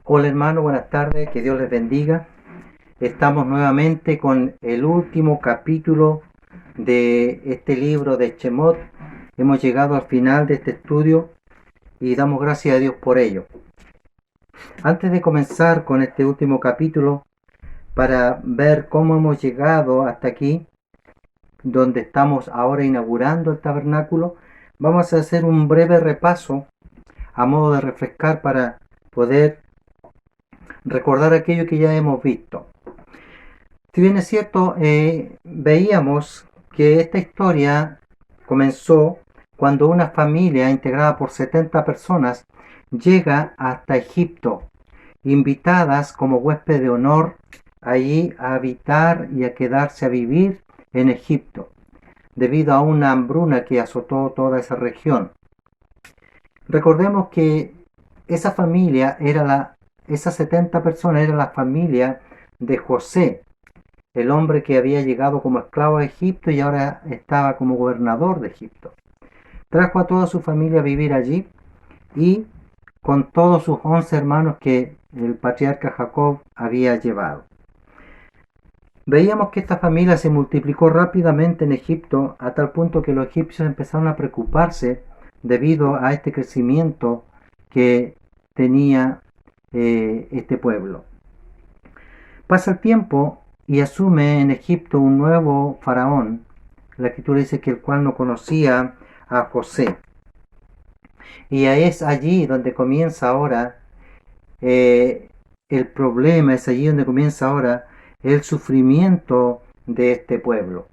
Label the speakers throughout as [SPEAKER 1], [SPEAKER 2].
[SPEAKER 1] Hola hermano, buenas tardes, que Dios les bendiga. Estamos nuevamente con el último capítulo de este libro de Shemot. Hemos llegado al final de este estudio y damos gracias a Dios por ello. Antes de comenzar con este último capítulo, para ver cómo hemos llegado hasta aquí, donde estamos ahora inaugurando el tabernáculo, vamos a hacer un breve repaso a modo de refrescar para poder recordar aquello que ya hemos visto. Si bien es cierto, veíamos que esta historia comenzó cuando una familia integrada por 70 personas llega hasta Egipto, invitadas como huésped de honor allí a habitar y a quedarse a vivir en Egipto, debido a una hambruna que azotó toda esa región. Recordemos que esa familia esas 70 personas era la familia de José, el hombre que había llegado como esclavo a Egipto y ahora estaba como gobernador de Egipto. Trajo a toda su familia a vivir allí y con todos sus 11 hermanos que el patriarca Jacob había llevado. Veíamos que esta familia se multiplicó rápidamente en Egipto a tal punto que los egipcios empezaron a preocuparse debido a este crecimiento que tenía este pueblo. Pasa el tiempo y asume en Egipto un nuevo faraón. La escritura dice que el cual no conocía a José. Y es allí donde comienza ahora el problema, es allí donde comienza ahora el sufrimiento de este pueblo.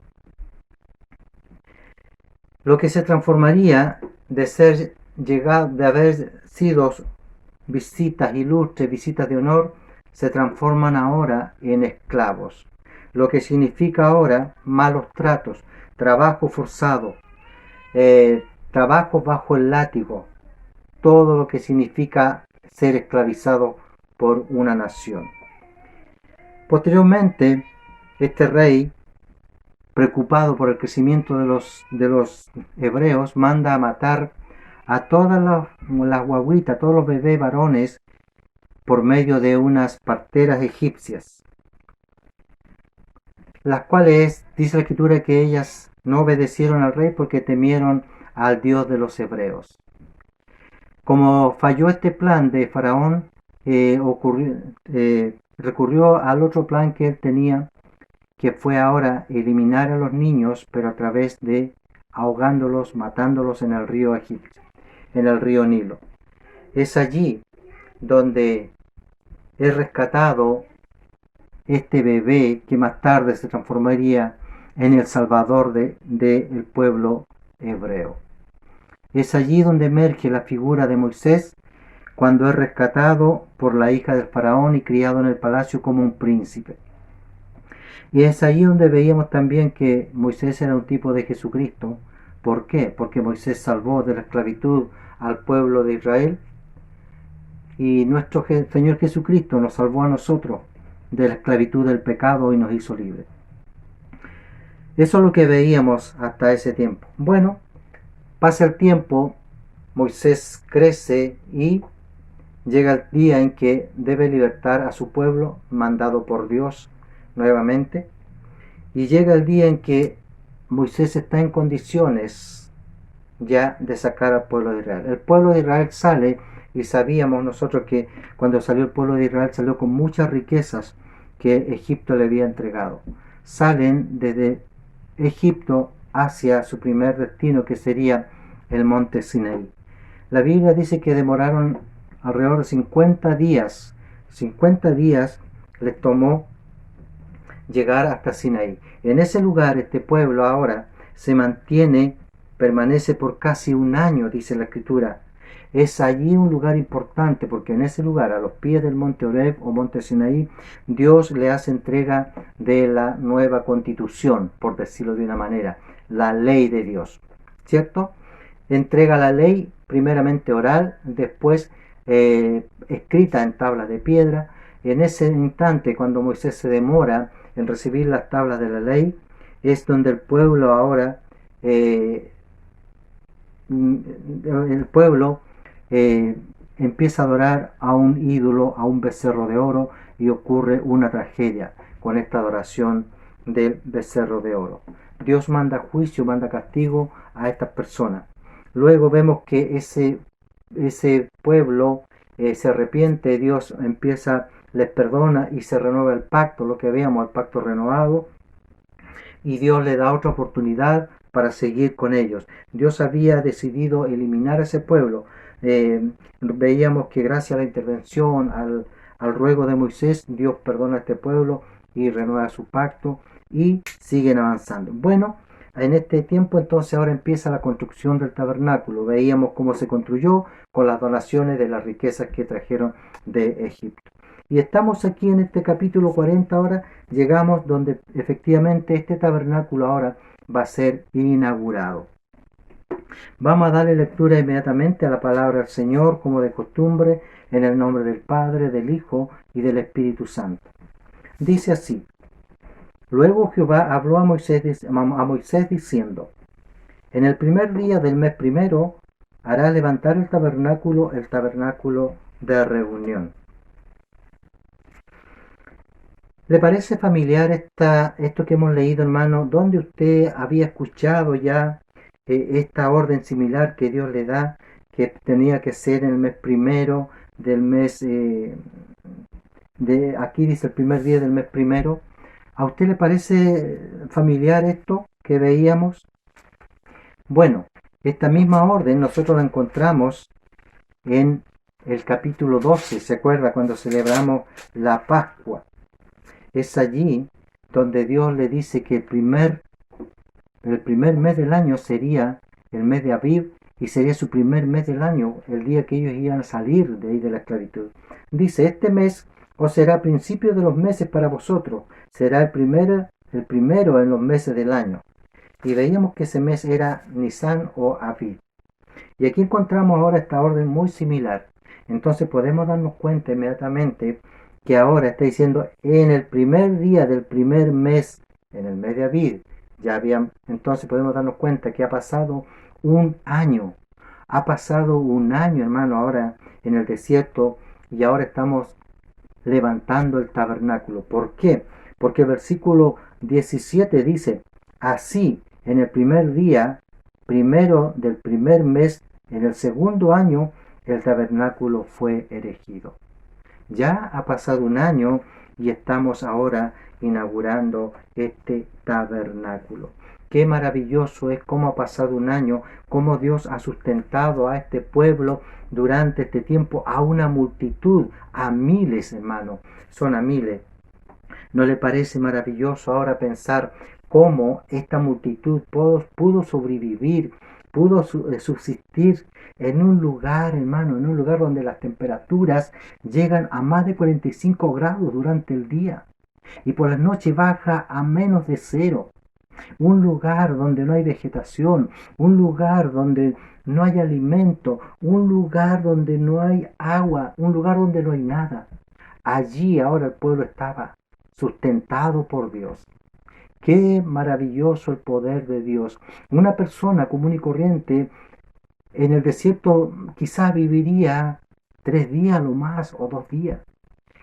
[SPEAKER 1] Lo que se transformaría de haber sido visitas ilustres, visitas de honor, se transforman ahora en esclavos, lo que significa ahora malos tratos, trabajo forzado, trabajo bajo el látigo, todo lo que significa ser esclavizado por una nación. Posteriormente, este rey, preocupado por el crecimiento de los hebreos, manda a matar a todas las guaguitas, todos los bebés varones por medio de unas parteras egipcias, las cuales dice la escritura que ellas no obedecieron al rey porque temieron al Dios de los hebreos. Como falló este plan de Faraón, recurrió al otro plan que él tenía, que fue ahora eliminar a los niños, pero a través de ahogándolos, matándolos en el río Egipto, en el río Nilo. Es allí donde es rescatado este bebé que más tarde se transformaría en el salvador del pueblo hebreo. Es allí donde emerge la figura de Moisés cuando es rescatado por la hija del faraón y criado en el palacio como un príncipe. Y es allí donde veíamos también que Moisés era un tipo de Jesucristo. ¿Por qué? Porque Moisés salvó de la esclavitud al pueblo de Israel y nuestro Señor Jesucristo nos salvó a nosotros de la esclavitud del pecado y nos hizo libres. Eso es lo que veíamos hasta ese tiempo. Bueno, pasa el tiempo, Moisés crece y llega el día en que debe libertar a su pueblo, mandado por Dios nuevamente, y llega el día en que Moisés está en condiciones ya de sacar al pueblo de Israel. El pueblo de Israel sale y sabíamos nosotros que cuando salió el pueblo de Israel salió con muchas riquezas que Egipto le había entregado. Salen desde Egipto hacia su primer destino, que sería el monte Sinaí. La Biblia dice que demoraron alrededor de 50 días. 50 días les tomó llegar hasta Sinaí. En ese lugar este pueblo ahora se mantiene, permanece por casi un año, dice la escritura. Es allí un lugar importante porque en ese lugar, a los pies del monte Horeb o monte Sinaí, Dios le hace entrega de la nueva constitución, por decirlo de una manera, la ley de Dios, ¿cierto? Entrega la ley primeramente oral, después escrita en tablas de piedra. En ese instante, cuando Moisés se demora en recibir las tablas de la ley, es donde el pueblo ahora el pueblo empieza a adorar a un ídolo, a un becerro de oro, y ocurre una tragedia con esta adoración del becerro de oro. Dios manda juicio, manda castigo a estas personas. Luego vemos que ese pueblo se arrepiente, Dios les perdona y se renueva el pacto, lo que veíamos, el pacto renovado, y Dios le da otra oportunidad para seguir con ellos. Dios había decidido eliminar a ese pueblo. Veíamos que gracias a la intervención, al ruego de Moisés, Dios perdona a este pueblo y renueva su pacto y siguen avanzando. Bueno, en este tiempo entonces ahora empieza la construcción del tabernáculo. Veíamos cómo se construyó con las donaciones de las riquezas que trajeron de Egipto. Y estamos aquí en este capítulo 40 ahora, llegamos donde efectivamente este tabernáculo ahora va a ser inaugurado. Vamos a darle lectura inmediatamente a la palabra del Señor, como de costumbre, en el nombre del Padre, del Hijo y del Espíritu Santo. Dice así: Luego Jehová habló a Moisés diciendo: En el primer día del mes primero hará levantar el tabernáculo de reunión. ¿Le parece familiar esto que hemos leído, hermano? ¿Dónde usted había escuchado ya esta orden similar que Dios le da, que tenía que ser en el mes primero del mes, aquí dice el primer día del mes primero? ¿A usted le parece familiar esto que veíamos? Bueno, esta misma orden nosotros la encontramos en el capítulo 12, ¿se acuerda? Cuando celebramos la Pascua. Es allí donde Dios le dice que el primer mes del año sería el mes de Aviv y sería su primer mes del año, el día que ellos iban a salir de ahí de la esclavitud. Dice: Este mes os será principio de los meses para vosotros, será el primero en los meses del año. Y veíamos que ese mes era Nisan o Aviv. Y aquí encontramos ahora esta orden muy similar. Entonces podemos darnos cuenta inmediatamente que ahora está diciendo en el primer día del primer mes, en el mes de Aviv. Entonces podemos darnos cuenta que ha pasado un año. Ha pasado un año, hermano, ahora en el desierto, y ahora estamos levantando el tabernáculo. ¿Por qué? Porque el versículo 17 dice: Así, en el primer día, primero del primer mes, en el segundo año, el tabernáculo fue erigido. Ya ha pasado un año y estamos ahora inaugurando este tabernáculo. Qué maravilloso es cómo ha pasado un año, cómo Dios ha sustentado a este pueblo durante este tiempo, a una multitud, a miles, hermano, son a miles. ¿No le parece maravilloso ahora pensar cómo esta multitud pudo sobrevivir, pudo subsistir en un lugar, hermano, en un lugar donde las temperaturas llegan a más de 45 grados durante el día y por la noche baja a menos de 0? Un lugar donde no hay vegetación, un lugar donde no hay alimento, un lugar donde no hay agua, un lugar donde no hay nada. Allí ahora el pueblo estaba sustentado por Dios. Qué maravilloso el poder de Dios. Una persona común y corriente en el desierto quizás viviría 3 días lo más o 2 días.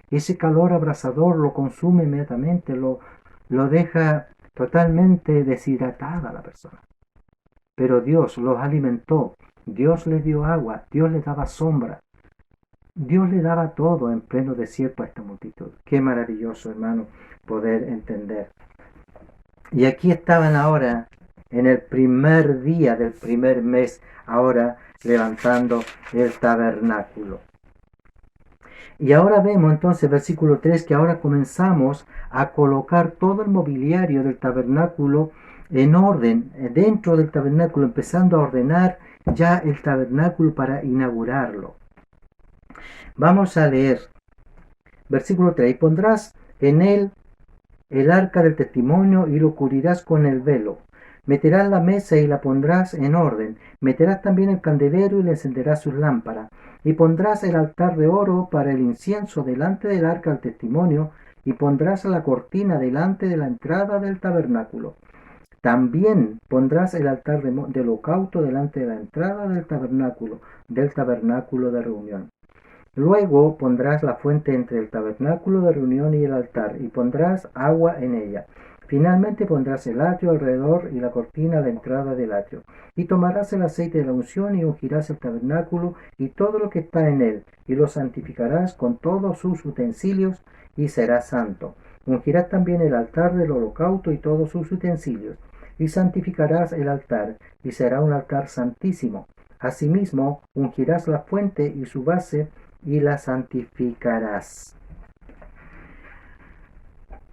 [SPEAKER 1] Ese calor abrasador lo consume inmediatamente, lo deja totalmente deshidratada a la persona. Pero Dios los alimentó, Dios les dio agua, Dios les daba sombra, Dios le daba todo en pleno desierto a esta multitud. Qué maravilloso, hermano, poder entender. Y aquí estaban ahora, en el primer día del primer mes, ahora levantando el tabernáculo. Y ahora vemos entonces, versículo 3, que ahora comenzamos a colocar todo el mobiliario del tabernáculo en orden, dentro del tabernáculo, empezando a ordenar ya el tabernáculo para inaugurarlo. Vamos a leer versículo 3. Y pondrás en él el arca del testimonio y lo cubrirás con el velo. Meterás la mesa y la pondrás en orden. Meterás también el candelero y le encenderás sus lámparas. Y pondrás el altar de oro para el incienso delante del arca del testimonio. Y pondrás la cortina delante de la entrada del tabernáculo. También pondrás el altar de holocausto delante de la entrada del tabernáculo de reunión. Luego pondrás la fuente entre el tabernáculo de reunión y el altar, y pondrás agua en ella. Finalmente pondrás el atrio alrededor y la cortina a la entrada del atrio. Y tomarás el aceite de la unción y ungirás el tabernáculo y todo lo que está en él, y lo santificarás con todos sus utensilios, y será santo. Ungirás también el altar del holocausto y todos sus utensilios, y santificarás el altar, y será un altar santísimo. Asimismo, ungirás la fuente y su base, y la santificarás.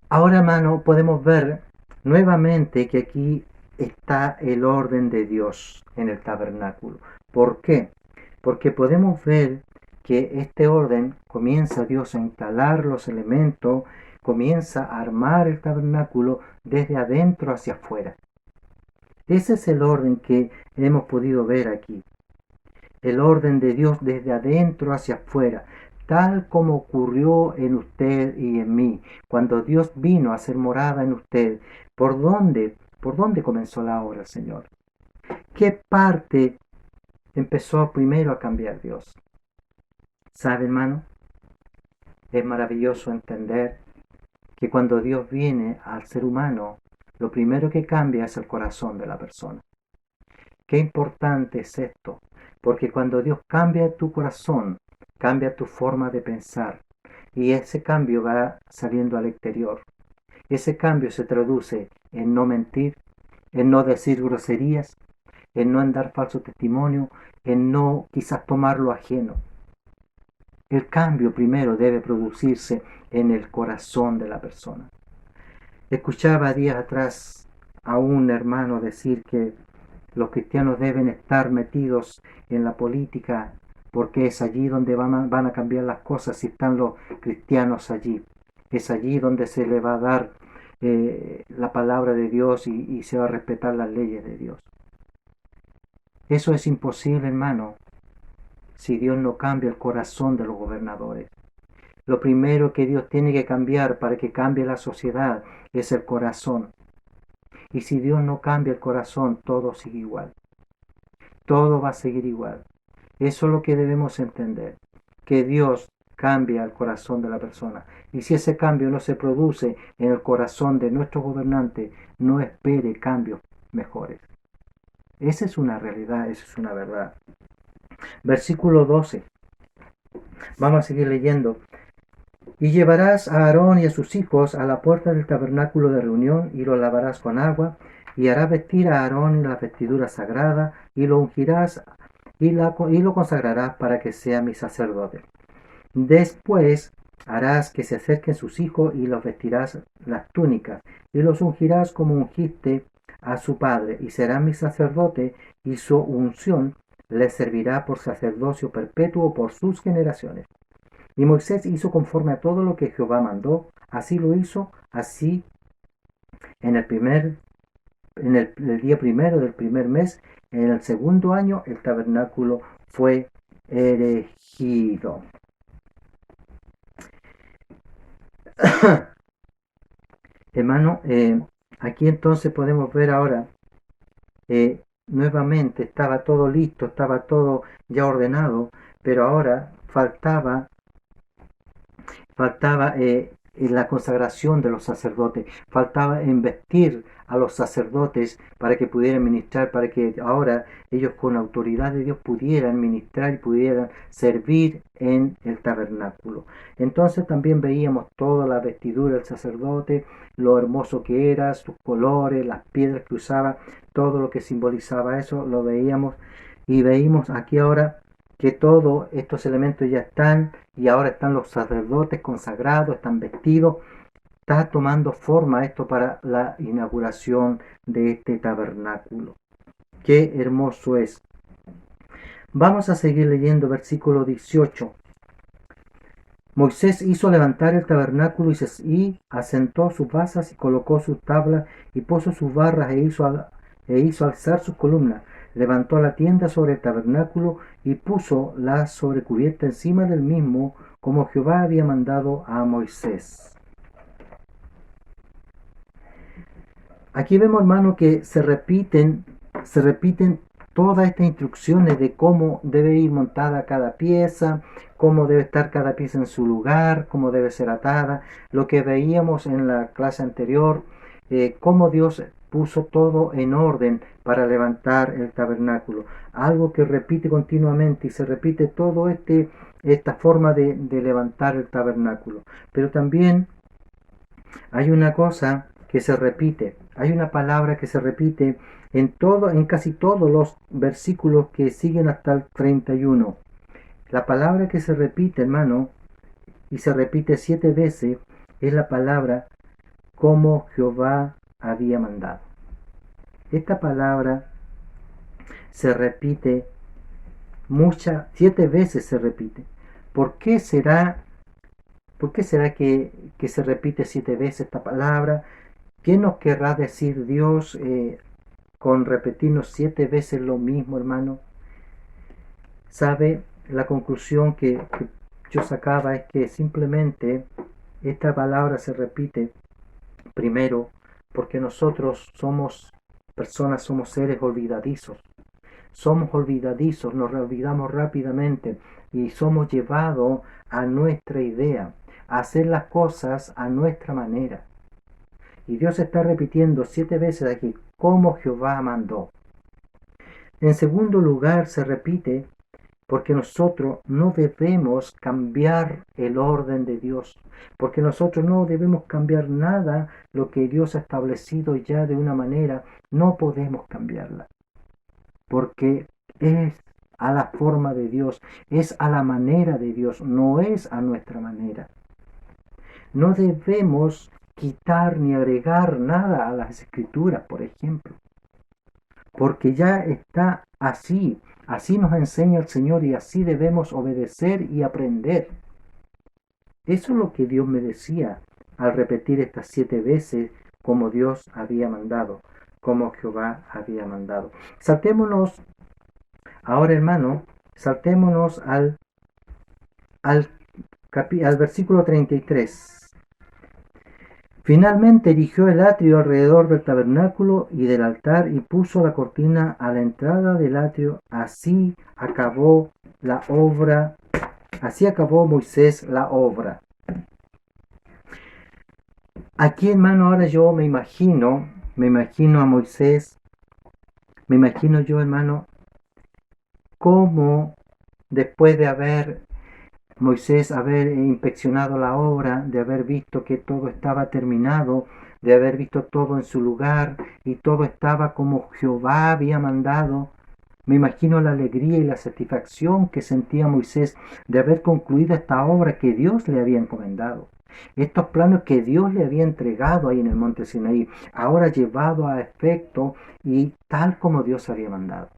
[SPEAKER 1] Ahora, hermano, podemos ver nuevamente que aquí está el orden de Dios en el tabernáculo. ¿Por qué? Porque podemos ver que este orden comienza Dios a instalar los elementos, comienza a armar el tabernáculo desde adentro hacia afuera. Ese es el orden que hemos podido ver aquí. El orden de Dios desde adentro hacia afuera, tal como ocurrió en usted y en mí, cuando Dios vino a hacer morada en usted. ¿Por dónde? ¿Por dónde comenzó la obra, Señor? ¿Qué parte empezó primero a cambiar Dios? ¿Sabe, hermano? Es maravilloso entender que cuando Dios viene al ser humano, lo primero que cambia es el corazón de la persona. Qué importante es esto, porque cuando Dios cambia tu corazón, cambia tu forma de pensar, y ese cambio va saliendo al exterior. Ese cambio se traduce en no mentir, en no decir groserías, en no dar falso testimonio, en no quizás tomar lo ajeno. El cambio primero debe producirse en el corazón de la persona. Escuchaba días atrás a un hermano decir que los cristianos deben estar metidos en la política porque es allí donde van a cambiar las cosas si están los cristianos allí. Es allí donde se le va a dar la palabra de Dios y se va a respetar las leyes de Dios. Eso es imposible, hermano, si Dios no cambia el corazón de los gobernadores. Lo primero que Dios tiene que cambiar para que cambie la sociedad es el corazón. Y si Dios no cambia el corazón, todo sigue igual. Todo va a seguir igual. Eso es lo que debemos entender, que Dios cambia el corazón de la persona. Y si ese cambio no se produce en el corazón de nuestro gobernante, no espere cambios mejores. Esa es una realidad, esa es una verdad. Versículo 12. Vamos a seguir leyendo. Y llevarás a Aarón y a sus hijos a la puerta del tabernáculo de reunión y lo lavarás con agua y harás vestir a Aarón en la vestidura sagrada y lo ungirás y lo consagrarás para que sea mi sacerdote. Después harás que se acerquen sus hijos y los vestirás las túnicas y los ungirás como ungiste a su padre y será mi sacerdote y su unción les servirá por sacerdocio perpetuo por sus generaciones. Y Moisés hizo conforme a todo lo que Jehová mandó, así lo hizo, así en el día primero del primer mes, en el segundo año, el tabernáculo fue erigido. Hermano, aquí entonces podemos ver ahora, nuevamente estaba todo listo, estaba todo ya ordenado, pero ahora faltaba la consagración de los sacerdotes, faltaba investir a los sacerdotes para que pudieran ministrar, para que ahora ellos con autoridad de Dios pudieran ministrar y pudieran servir en el tabernáculo. Entonces también veíamos toda la vestidura del sacerdote, lo hermoso que era, sus colores, las piedras que usaba, todo lo que simbolizaba eso, lo veíamos y veíamos aquí ahora que todos estos elementos ya están y ahora están los sacerdotes consagrados, están vestidos, está tomando forma esto para la inauguración de este tabernáculo. Qué hermoso es. Vamos a seguir leyendo versículo 18. Moisés hizo levantar el tabernáculo y asentó sus basas y colocó sus tablas y puso sus barras e hizo alzar sus columnas. Levantó la tienda sobre el tabernáculo y puso la sobrecubierta encima del mismo, como Jehová había mandado a Moisés. Aquí vemos, hermano, que se repiten todas estas instrucciones de cómo debe ir montada cada pieza, cómo debe estar cada pieza en su lugar, cómo debe ser atada, lo que veíamos en la clase anterior, cómo Dios puso todo en orden para levantar el tabernáculo, algo que repite continuamente y se repite todo esta forma de levantar el tabernáculo. Pero también hay una cosa que se repite, hay una palabra que se repite en casi todos los versículos que siguen hasta el 31. La palabra que se repite, hermano, y se repite 7 veces, es la palabra como Jehová había mandado. Esta palabra se repite 7 veces se repite. ¿Por qué será que se repite 7 veces esta palabra? ¿Qué nos querrá decir Dios con repetirnos 7 veces lo mismo, hermano? ¿Sabe? La conclusión que yo sacaba es que simplemente esta palabra se repite primero porque nosotros somos personas, somos seres olvidadizos. Somos olvidadizos, nos olvidamos rápidamente y somos llevados a nuestra idea, a hacer las cosas a nuestra manera. Y Dios está repitiendo 7 veces aquí, como Jehová mandó. En segundo lugar, se repite porque nosotros no debemos cambiar el orden de Dios, porque nosotros no debemos cambiar nada lo que Dios ha establecido ya de una manera, no podemos cambiarla, porque es a la forma de Dios, es a la manera de Dios, no es a nuestra manera. No debemos quitar ni agregar nada a las escrituras, por ejemplo, porque ya está así. Así nos enseña el Señor y así debemos obedecer y aprender. Eso es lo que Dios me decía al repetir estas 7 veces como Dios había mandado, como Jehová había mandado. Saltémonos ahora, hermano, saltémonos al versículo 33. Finalmente erigió el atrio alrededor del tabernáculo y del altar y puso la cortina a la entrada del atrio. Así acabó Moisés la obra. Aquí, hermano, ahora yo me imagino a Moisés, me imagino yo, hermano, cómo después de Moisés haber inspeccionado la obra, de haber visto que todo estaba terminado, de haber visto todo en su lugar y todo estaba como Jehová había mandado. Me imagino la alegría y la satisfacción que sentía Moisés de haber concluido esta obra que Dios le había encomendado. Estos planos que Dios le había entregado ahí en el monte Sinaí, ahora llevado a efecto y tal como Dios había mandado.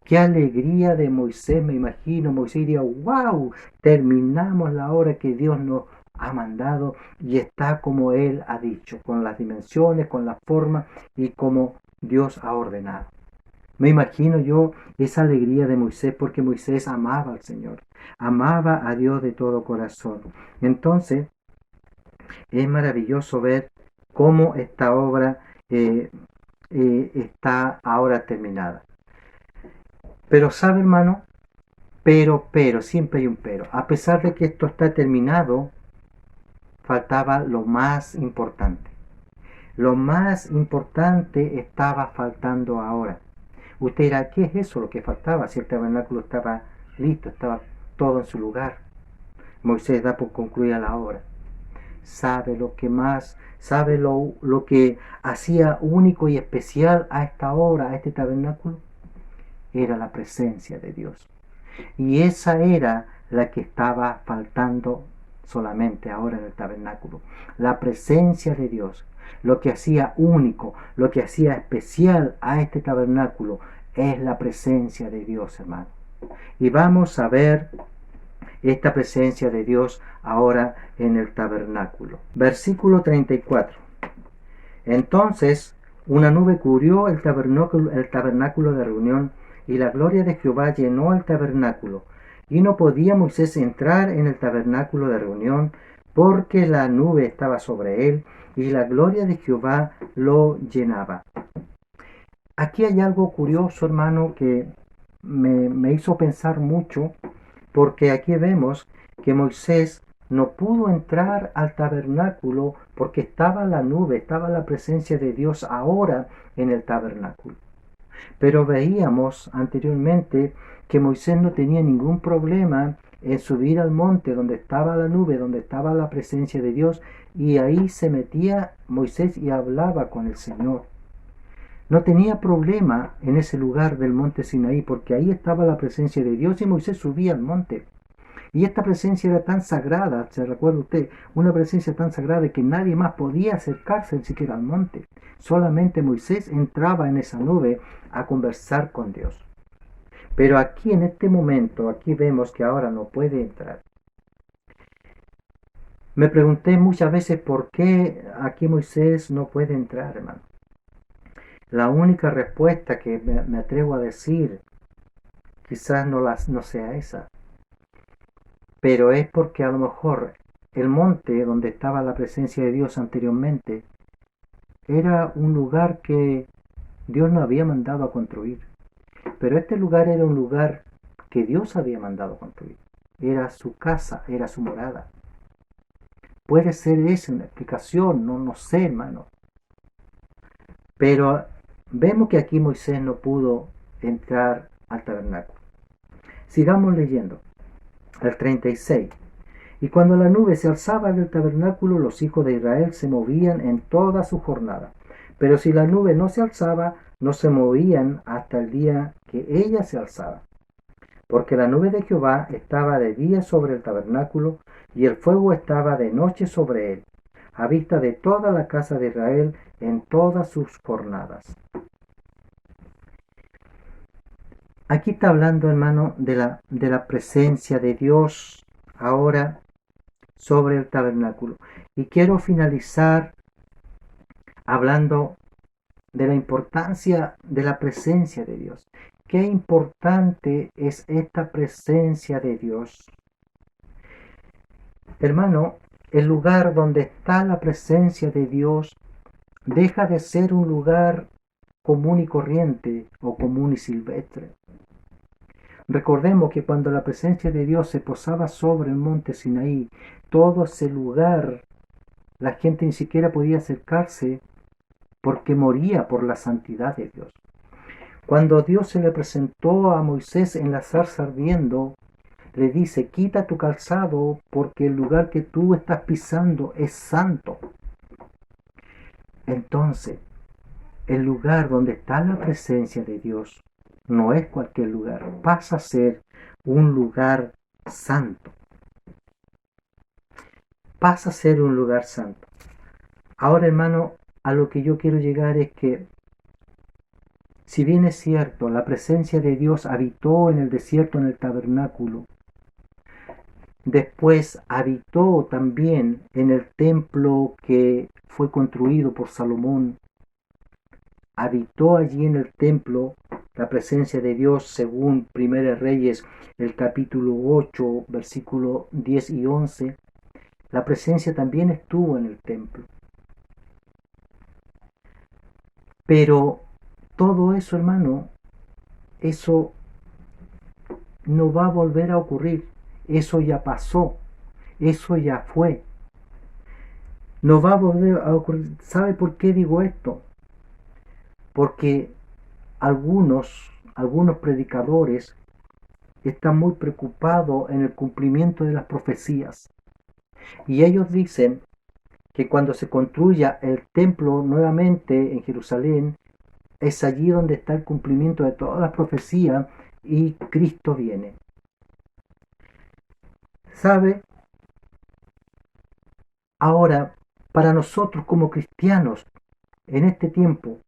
[SPEAKER 1] Qué alegría de Moisés, me imagino. Moisés diría, wow, terminamos la obra que Dios nos ha mandado y está como Él ha dicho, con las dimensiones, con la forma y como Dios ha ordenado. Me imagino yo esa alegría de Moisés porque Moisés amaba al Señor, amaba a Dios de todo corazón. Entonces, es maravilloso ver cómo esta obra está ahora terminada. Pero sabe, hermano, siempre hay un pero. A pesar de que esto está terminado, faltaba lo más importante. Lo más importante estaba faltando ahora. Usted dirá, ¿qué es eso lo que faltaba? Si el tabernáculo estaba listo, estaba todo en su lugar. Moisés da por concluida la obra. ¿Sabe lo que más? ¿Sabe lo que hacía único y especial a esta obra, a este tabernáculo? Era la presencia de Dios. Y esa era la que estaba faltando solamente ahora en el tabernáculo. La presencia de Dios. Lo que hacía único, lo que hacía especial a este tabernáculo es la presencia de Dios, hermano. Y vamos a ver esta presencia de Dios ahora en el tabernáculo. Versículo 34. Entonces una nube cubrió el tabernáculo de reunión y la gloria de Jehová llenó el tabernáculo. Y no podía Moisés entrar en el tabernáculo de reunión porque la nube estaba sobre él y la gloria de Jehová lo llenaba. Aquí hay algo curioso, hermano, que me hizo pensar mucho, porque aquí vemos que Moisés no pudo entrar al tabernáculo porque estaba la nube, estaba la presencia de Dios ahora en el tabernáculo. Pero veíamos anteriormente que Moisés no tenía ningún problema en subir al monte donde estaba la nube, donde estaba la presencia de Dios, y ahí se metía Moisés y hablaba con el Señor. No tenía problema en ese lugar del monte Sinaí, porque ahí estaba la presencia de Dios y Moisés subía al monte. Y esta presencia era tan sagrada, se recuerda usted, una presencia tan sagrada que nadie más podía acercarse ni siquiera al monte. Solamente Moisés entraba en esa nube a conversar con Dios. Pero aquí en este momento, aquí vemos que ahora no puede entrar. Me pregunté muchas veces por qué aquí Moisés no puede entrar, hermano. La única respuesta que me atrevo a decir, quizás no sea esa, pero es porque a lo mejor el monte donde estaba la presencia de Dios anteriormente era un lugar que Dios no había mandado a construir. Pero este lugar era un lugar que Dios había mandado a construir. Era su casa, era su morada. Puede ser esa una explicación, no sé, hermano. Pero vemos que aquí Moisés no pudo entrar al tabernáculo. Sigamos leyendo. El 36. Y cuando la nube se alzaba del tabernáculo, los hijos de Israel se movían en toda su jornada. Pero si la nube no se alzaba, no se movían hasta el día que ella se alzaba. Porque la nube de Jehová estaba de día sobre el tabernáculo, y el fuego estaba de noche sobre él, a vista de toda la casa de Israel en todas sus jornadas. Aquí está hablando, hermano, de la presencia de Dios ahora sobre el tabernáculo. Y quiero finalizar hablando de la importancia de la presencia de Dios. Qué importante es esta presencia de Dios. Hermano, el lugar donde está la presencia de Dios deja de ser un lugar común y corriente o común y silvestre. Recordemos que cuando la presencia de Dios se posaba sobre el monte Sinaí, todo ese lugar, la gente ni siquiera podía acercarse porque moría por la santidad de Dios. Cuando Dios se le presentó a Moisés en la zarza ardiendo, le dice: quita tu calzado porque el lugar que tú estás pisando es santo. Entonces, el lugar donde está la presencia de Dios no es cualquier lugar, pasa a ser un lugar santo. Pasa a ser un lugar santo. Ahora, hermano, a lo que yo quiero llegar es que, si bien es cierto, la presencia de Dios habitó en el desierto, en el tabernáculo, después habitó también en el templo que fue construido por Salomón, habitó allí en el templo la presencia de Dios según Primera Reyes, el capítulo 8, versículo 10 y 11. La presencia también estuvo en el templo. Pero todo eso, hermano, eso no va a volver a ocurrir. Eso ya pasó. Eso ya fue. No va a volver a ocurrir. ¿Sabe por qué digo esto? Porque algunos predicadores están muy preocupados en el cumplimiento de las profecías. Y ellos dicen que cuando se construya el templo nuevamente en Jerusalén, es allí donde está el cumplimiento de todas las profecías y Cristo viene. ¿Sabe? Ahora, para nosotros como cristianos, en este tiempo,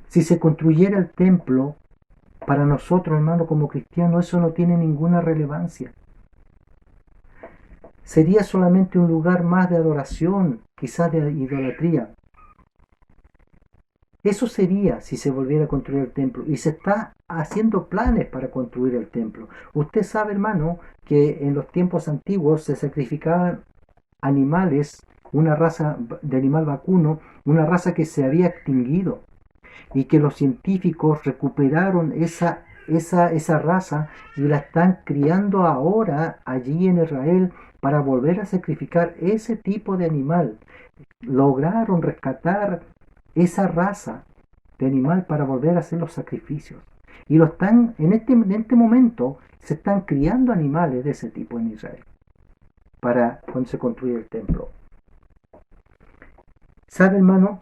[SPEAKER 1] si se construyera el templo, para nosotros, hermano, como cristianos, eso no tiene ninguna relevancia. Sería solamente un lugar más de adoración, quizás de idolatría. Eso sería si se volviera a construir el templo. Y se está haciendo planes para construir el templo. Usted sabe, hermano, que en los tiempos antiguos se sacrificaban animales, una raza de animal vacuno, una raza que se había extinguido. y que los científicos recuperaron esa raza y la están criando ahora allí en Israel para volver a sacrificar ese tipo de animal. Lograron rescatar esa raza de animal para volver a hacer los sacrificios. Y lo están, en este momento, se están criando animales de ese tipo en Israel para cuando se construye el templo. ¿Sabe, hermano?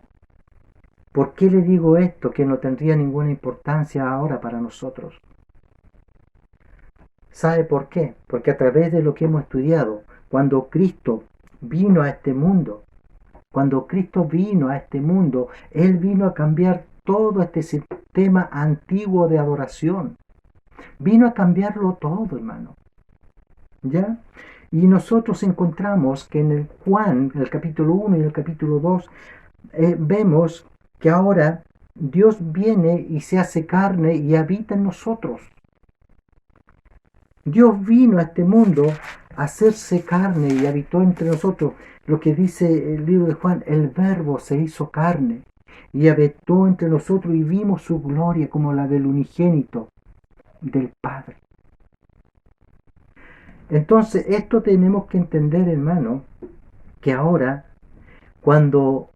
[SPEAKER 1] ¿Por qué le digo esto que no tendría ninguna importancia ahora para nosotros? ¿Sabe por qué? Porque a través de lo que hemos estudiado, cuando Cristo vino a este mundo, Él vino a cambiar todo este sistema antiguo de adoración. Vino a cambiarlo todo, hermano. ¿Ya? Y nosotros encontramos que en el Juan, en el capítulo 1 y el capítulo 2, vemos que ahora Dios viene y se hace carne y habita en nosotros. Dios vino a este mundo a hacerse carne y habitó entre nosotros. Lo que dice el libro de Juan, el Verbo se hizo carne y habitó entre nosotros y vimos su gloria como la del unigénito del Padre. Entonces, esto tenemos que entender, hermano, que ahora, cuando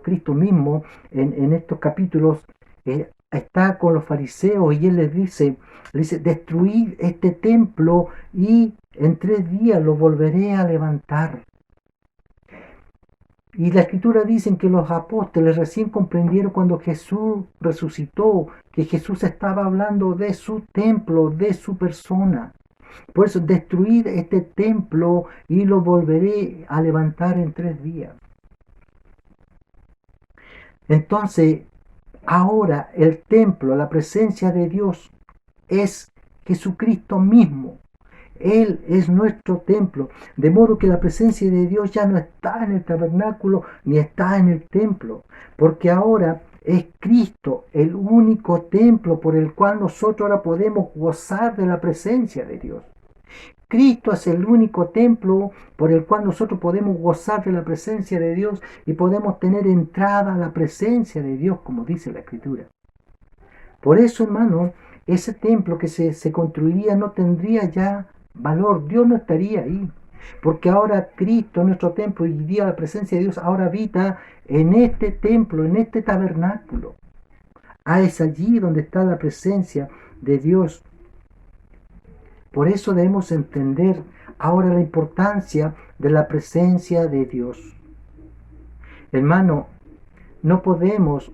[SPEAKER 1] Cristo mismo, en estos capítulos, está con los fariseos y Él les dice, destruid este templo y en 3 días lo volveré a levantar. Y la escritura dice que los apóstoles recién comprendieron cuando Jesús resucitó, que Jesús estaba hablando de su templo, de su persona. Por eso, destruid este templo y lo volveré a levantar en 3 días. Entonces, ahora el templo, la presencia de Dios, es Jesucristo mismo. Él es nuestro templo, de modo que la presencia de Dios ya no está en el tabernáculo ni está en el templo, porque ahora es Cristo el único templo por el cual nosotros ahora podemos gozar de la presencia de Dios. Cristo es el único templo por el cual nosotros podemos gozar de la presencia de Dios y podemos tener entrada a la presencia de Dios, como dice la Escritura. Por eso, hermano, ese templo que se construiría no tendría ya valor, Dios no estaría ahí, porque ahora Cristo, nuestro templo, y día la presencia de Dios ahora habita en este templo, en este tabernáculo. Es allí donde está la presencia de Dios. Por eso debemos entender ahora la importancia de la presencia de Dios. Hermano, no podemos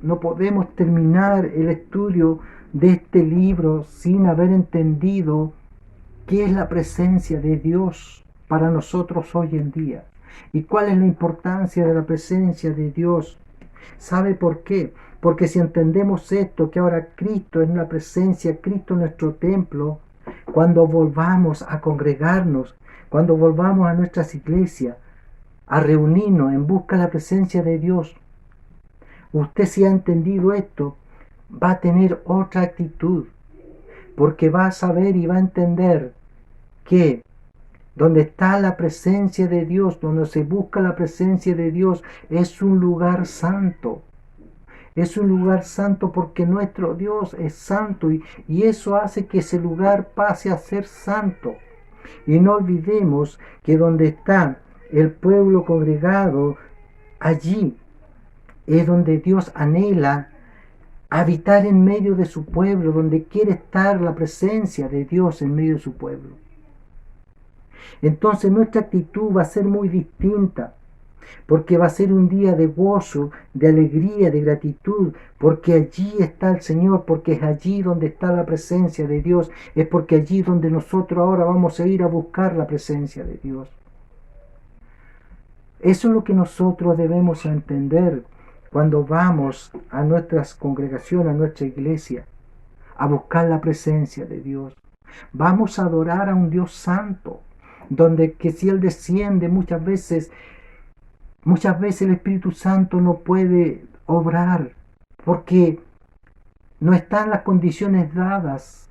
[SPEAKER 1] terminar el estudio de este libro sin haber entendido qué es la presencia de Dios para nosotros hoy en día y cuál es la importancia de la presencia de Dios. ¿Sabe por qué? Porque si entendemos esto, que ahora Cristo es la presencia, Cristo es nuestro templo, cuando volvamos a congregarnos, cuando volvamos a nuestras iglesias, a reunirnos en busca de la presencia de Dios, usted, si ha entendido esto, va a tener otra actitud, porque va a saber y va a entender que donde está la presencia de Dios, donde se busca la presencia de Dios, es un lugar santo. Es un lugar santo porque nuestro Dios es santo y eso hace que ese lugar pase a ser santo. Y no olvidemos que donde está el pueblo congregado, allí es donde Dios anhela habitar en medio de su pueblo, donde quiere estar la presencia de Dios en medio de su pueblo. Entonces nuestra actitud va a ser muy distinta, porque va a ser un día de gozo, de alegría, de gratitud, porque allí está el Señor, porque es allí donde está la presencia de Dios, es porque allí donde nosotros ahora vamos a ir a buscar la presencia de Dios. Eso es lo que nosotros debemos entender cuando vamos a nuestras congregaciones, a nuestra iglesia, a buscar la presencia de Dios. Vamos a adorar a un Dios santo, donde que si Él desciende muchas veces el Espíritu Santo no puede obrar, porque no están las condiciones dadas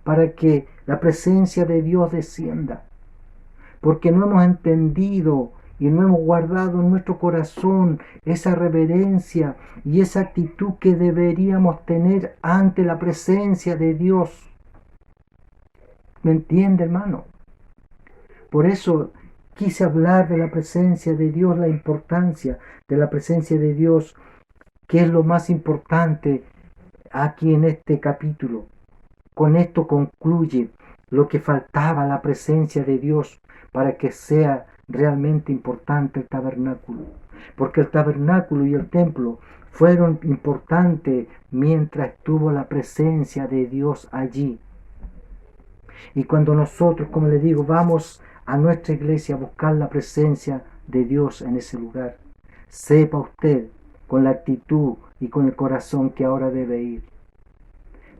[SPEAKER 1] para que la presencia de Dios descienda, porque no hemos entendido y no hemos guardado en nuestro corazón esa reverencia y esa actitud que deberíamos tener ante la presencia de Dios. ¿Me entiende, hermano? Por eso quise hablar de la presencia de Dios, la importancia de la presencia de Dios, que es lo más importante aquí en este capítulo. Con esto concluye lo que faltaba, la presencia de Dios, para que sea realmente importante el tabernáculo. Porque el tabernáculo y el templo fueron importantes mientras estuvo la presencia de Dios allí. Y cuando nosotros, como le digo, vamos a nuestra iglesia a buscar la presencia de Dios en ese lugar, sepa usted con la actitud y con el corazón que ahora debe ir.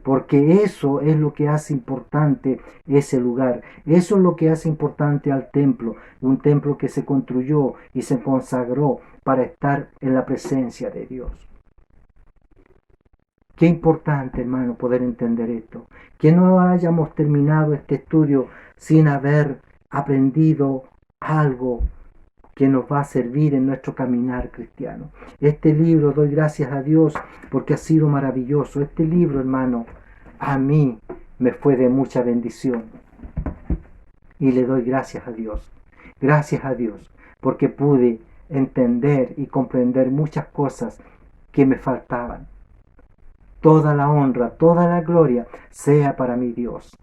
[SPEAKER 1] Porque eso es lo que hace importante ese lugar. Eso es lo que hace importante al templo. Un templo que se construyó y se consagró para estar en la presencia de Dios. Qué importante, hermano, poder entender esto. Que no hayamos terminado este estudio sin haber aprendido algo que nos va a servir en nuestro caminar cristiano. Este libro, doy gracias a Dios porque ha sido maravilloso. Este libro, hermano, a mí me fue de mucha bendición. Y le doy gracias a Dios. Gracias a Dios porque pude entender y comprender muchas cosas que me faltaban. Toda la honra, toda la gloria sea para mi Dios.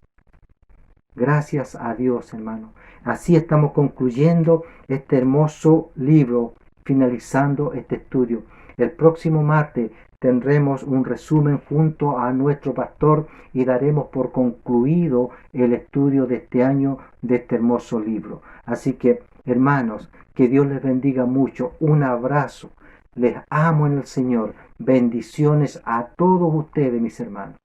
[SPEAKER 1] Gracias a Dios, hermano. Así estamos concluyendo este hermoso libro, finalizando este estudio. El próximo martes tendremos un resumen junto a nuestro pastor y daremos por concluido el estudio de este año de este hermoso libro. Así que, hermanos, que Dios les bendiga mucho. Un abrazo. Les amo en el Señor. Bendiciones a todos ustedes, mis hermanos.